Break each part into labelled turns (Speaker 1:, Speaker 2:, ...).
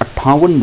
Speaker 1: 58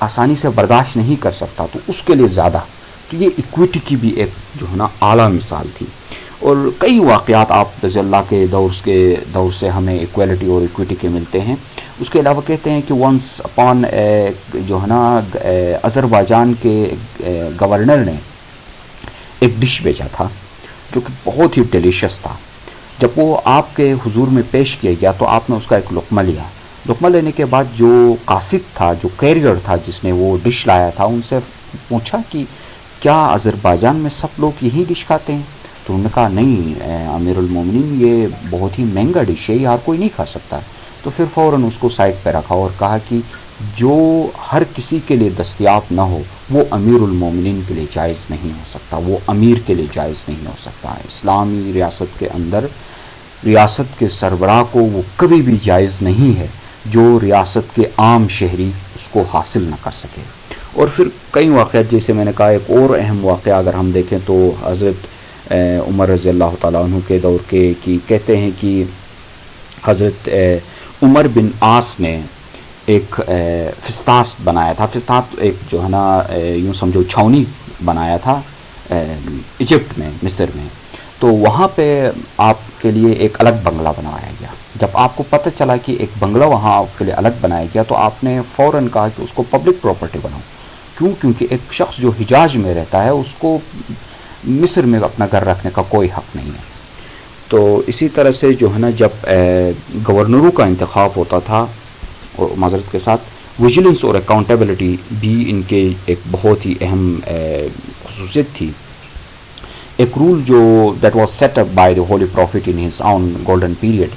Speaker 1: آسانی سے برداشت نہیں کر سکتا تو اس کے لیے زیادہ. تو یہ ایکویٹی کی بھی ایک جو ہے نا اعلیٰ مثال تھی. اور کئی واقعات آپ رضی اللہ کے دور سے ہمیں ایکویلٹی اور ایکویٹی کے ملتے ہیں. اس کے علاوہ کہتے ہیں کہ ونس اپان جو ہے نا آذربائیجان کے گورنر نے ایک ڈش بھیجا تھا جو کہ بہت ہی ڈیلیشیس تھا. جب وہ آپ کے حضور میں پیش کیا گیا تو آپ نے اس کا ایک لقمہ لیا. لقمہ لینے کے بعد جو قاصد تھا, جو کیریئر تھا جس نے وہ ڈش لایا تھا, ان سے پوچھا کہ کیا آذربائیجان میں سب لوگ یہی ڈش کھاتے ہیں؟ تو انہوں نے کہا نہیں امیر المومنین, یہ بہت ہی مہنگا ڈش ہے, یہ ہر کوئی نہیں کھا سکتا. تو پھر فوراً اس کو سائڈ پہ رکھا اور کہا کہ جو ہر کسی کے لیے دستیاب نہ ہو وہ امیر المومنین کے لیے جائز نہیں ہو سکتا, وہ امیر کے لیے جائز نہیں ہو سکتا. اسلامی ریاست کے اندر ریاست کے سربراہ کو وہ کبھی بھی جائز نہیں ہے جو ریاست کے عام شہری اس کو حاصل نہ کر سکے. اور پھر کئی واقعات, جیسے میں نے کہا ایک اور اہم واقعہ اگر ہم دیکھیں تو حضرت عمر رضی اللہ تعالیٰ عنہ کے دور کے کی کہتے ہیں کہ حضرت عمر بن عاص نے ایک فستاس بنایا تھا. فستاس ایک جو ہے نا یوں سمجھو چھاؤنی بنایا تھا ایجپٹ میں, مصر میں. تو وہاں پہ آپ کے لیے ایک الگ بنگلہ بنوایا گیا. جب آپ کو پتہ چلا کہ ایک بنگلہ وہاں آپ کے لیے الگ بنایا گیا تو آپ نے فوراً کہا کہ اس کو پبلک پراپرٹی بناؤ. کیوں؟ کیونکہ ایک شخص جو حجاز میں رہتا ہے اس کو مصر میں اپنا گھر رکھنے کا کوئی حق نہیں ہے. تو اسی طرح سے جو ہے نا جب گورنروں کا انتخاب ہوتا تھا, اور معذرت کے ساتھ ویجیلنس اور اکاؤنٹیبلٹی بھی ان کے ایک بہت ہی اہم خصوصیت تھی. ایک رول جو that was set up by the holy prophet in his own golden period,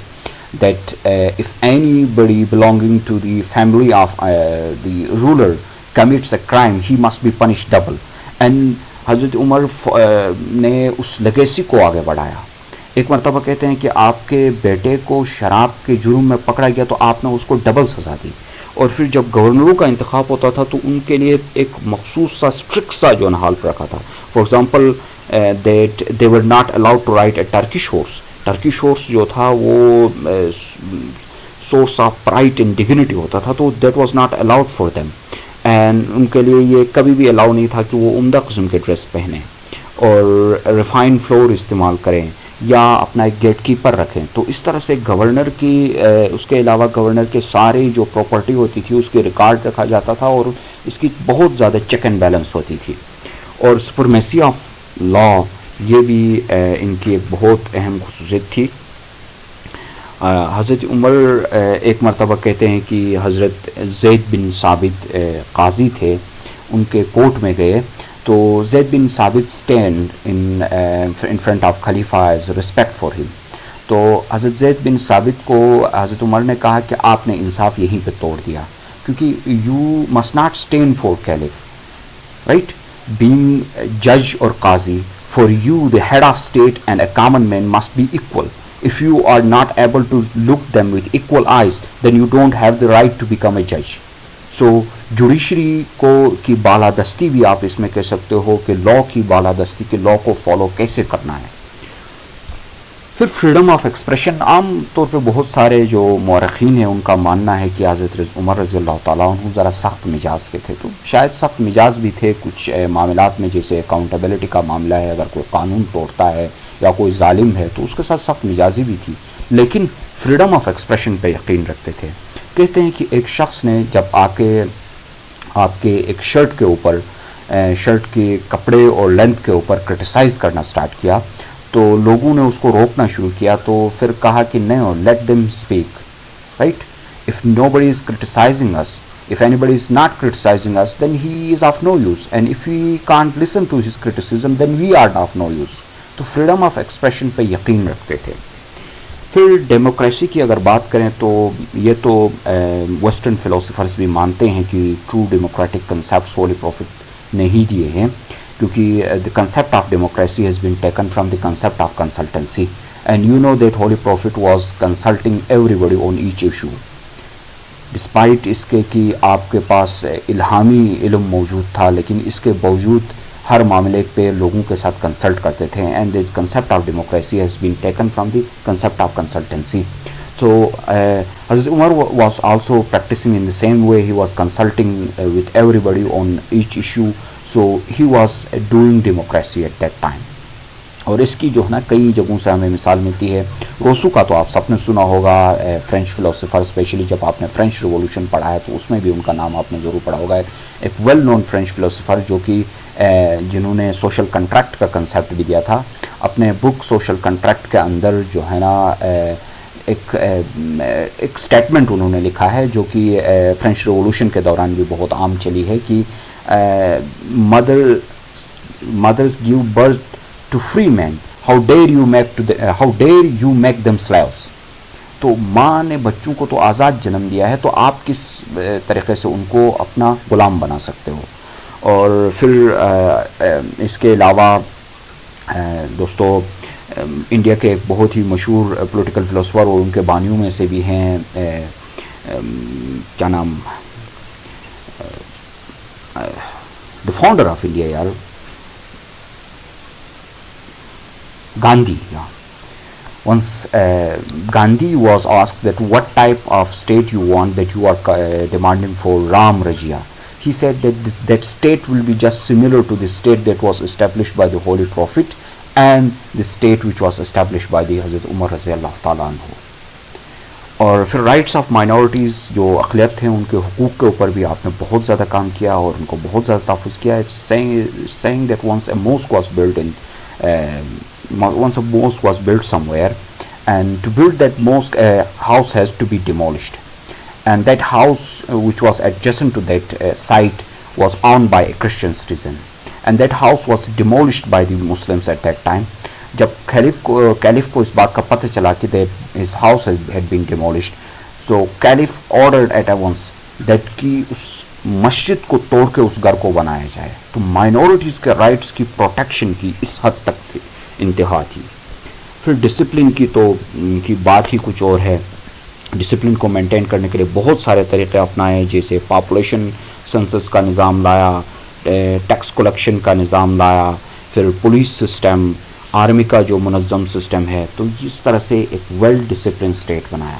Speaker 1: that if anybody belonging to the family of the ruler commits a crime, he must be punished double. And حضرت عمر نے اس legacy کو آگے بڑھایا. ایک مرتبہ کہتے ہیں کہ آپ کے بیٹے کو شراب کے جرم میں پکڑا گیا تو آپ نے اس کو ڈبل سزا دی. اور پھر جب گورنروں کا انتخاب ہوتا تھا تو ان کے لیے ایک مخصوص سا اسٹرکٹ سا جو نحال پر رکھا تھا. For example that they were not allowed to ride a Turkish horse. Turkish horse جو تھا وہ source of pride and dignity ہوتا تھا, تو that was not allowed for them. And ان کے لیے یہ کبھی بھی الاؤ نہیں تھا کہ وہ عمدہ قسم کے ڈریس پہنیں اور ریفائنڈ فلور استعمال کریں یا اپنا ایک گیٹ کیپر رکھیں. تو اس طرح سے گورنر کی اس کے علاوہ گورنر کے سارے جو پراپرٹی ہوتی تھی اس کے ریکارڈ رکھا جاتا تھا اور اس کی بہت زیادہ چیک اینڈ بیلنس ہوتی تھی. اور سپرمیسی آف لا یہ بھی ان کی ایک بہت اہم خصوصیت تھی. حضرت عمر ایک مرتبہ کہتے ہیں کہ حضرت زید بن ثابت قاضی تھے, ان کے کورٹ میں گئے تو زید بن ثابت اسٹینڈ ان فرنٹ آف خلیفہ ایز ریسپیکٹ فار ہم. تو حضرت زید بن ثابت کو حضرت عمر نے کہا کہ آپ نے انصاف یہیں پہ توڑ دیا, کیونکہ you must not stand for caliph, right, being جج اور قاضی. For you, the head of state and a common man must be equal. If you are not able to look them with equal eyes, then you don't have the right to become a judge. So, judiciary کو کی بالادستی بھی آپ اس میں کہہ سکتے ہو کہ لا کی بالادستی, کہ لا کو فالو کیسے کرنا ہے. پھر فریڈم آف ایکسپریشن, عام طور پہ بہت سارے جو مورخین ہیں ان کا ماننا ہے کہ حضرت عمر رضی اللہ تعالیٰ عنہ ذرا سخت مزاج کے تھے. تو شاید سخت مزاج بھی تھے کچھ معاملات میں, جیسے اکاؤنٹیبلٹی کا معاملہ ہے, اگر کوئی قانون توڑتا ہے یا کوئی ظالم ہے تو اس کے ساتھ سخت مزاجی بھی تھی, لیکن فریڈم آف ایکسپریشن پہ یقین رکھتے تھے. کہتے ہیں کہ ایک شخص نے جب آ کے آپ کے ایک شرٹ کے اوپر, شرٹ کے کپڑے اور لینتھ کے اوپر کرٹیسائز کرنا سٹارٹ کیا تو لوگوں نے اس کو روکنا شروع کیا. تو پھر کہا کہ نہیں, let them speak, right. If nobody is criticising us, if anybody is not criticising us, then he is of no use, and if we can't listen to his criticism then we are of no use. تو freedom of expression پہ یقین رکھتے تھے. پھر democracy کی اگر بات کریں تو یہ تو ویسٹرن فلاسفرز بھی مانتے ہیں کہ true democratic concepts holy prophet نے ہی دیے ہیں, کیونکہ the concept of democracy has been taken from the concept of consultancy, and you know that Holy Prophet was consulting everybody on each issue. Despite اس کے کہ آپ کے پاس الہامی علم موجود تھا, لیکن اس کے باوجود ہر معاملے پہ لوگوں کے ساتھ کنسلٹ کرتے تھے, and the concept of democracy has been taken from the concept of consultancy. So Hazrat Umar was also practicing in the same way. He was consulting with everybody on each issue. So he was doing democracy at that time. اور اس کی جو ہے نا کئی جگہوں سے ہمیں مثال ملتی ہے. روسو کا تو آپ سب نے سنا ہوگا, فرینچ فلاسفر, اسپیشلی جب آپ نے فرینچ ریولوشن پڑھا ہے تو اس میں بھی ان کا نام آپ نے ضرور پڑھا ہوگا. ایک ویل نون فرینچ فلاسفر جو کہ جنہوں نے سوشل کنٹریکٹ کا کنسیپٹ بھی دیا تھا. اپنے بک سوشل کنٹریکٹ کے اندر جو ہے نا ایک اسٹیٹمنٹ انہوں نے لکھا ہے جو کہ فرینچ ریولوشن کے دوران بھی بہت عام چلی ہے کہ mothers gave birth to free men, how dare you make them slaves. تو ماں نے بچوں کو تو آزاد جنم دیا ہے, تو آپ کس طریقے سے ان کو اپنا غلام بنا سکتے ہو. اور پھر اس کے علاوہ دوستو انڈیا کے ایک بہت ہی مشہور پولیٹیکل فلاسفر اور ان کے بانیوں میں سے بھی ہیں, کیا نام, دا فاؤنڈر آف انڈیا یار, Gandhi. Yeah. Once Gandhi was asked that what type of state you want that you are demanding for Ram Rajya. He said that that state will be just similar to the state that was established by the Holy Prophet and the state which was established by the Hazrat Umar Raziyallahu Ta'ala anhu. اور پھر rights of minorities, جو اقلیت ہیں ان کے حقوق کے اوپر بھی آپ نے بہت زیادہ کام کیا اور ان کو بہت زیادہ تحفظ کیا. saying that once a mosque was built in once a mosque was built somewhere, and to build that mosque a house has to be demolished, and that house which was adjacent to that site was owned by a Christian citizen, and that house was demolished by the Muslims at that time. جب caliph کو اس بات کا پتہ چلا کہ his house had been demolished, so caliph ordered at once that کہ اس مسجد کو توڑ کے اس گھر کو بنایا جائے. تو مائنورٹیز کے رائٹس کی پروٹیکشن کی اس حد تک تھی, انتہا تھی. پھر ڈسپلن کی تو ان کی بات ہی کچھ اور ہے. ڈسپلن کو مینٹین کرنے کے لیے بہت سارے طریقے اپنائے, جیسے پاپولیشن سنسس کا نظام لایا, ٹیکس کلیکشن کا نظام لایا, پھر پولیس سسٹم, آرمی کا جو منظم سسٹم ہے. تو اس طرح سے ایک ویل ڈسپلن اسٹیٹ بنایا.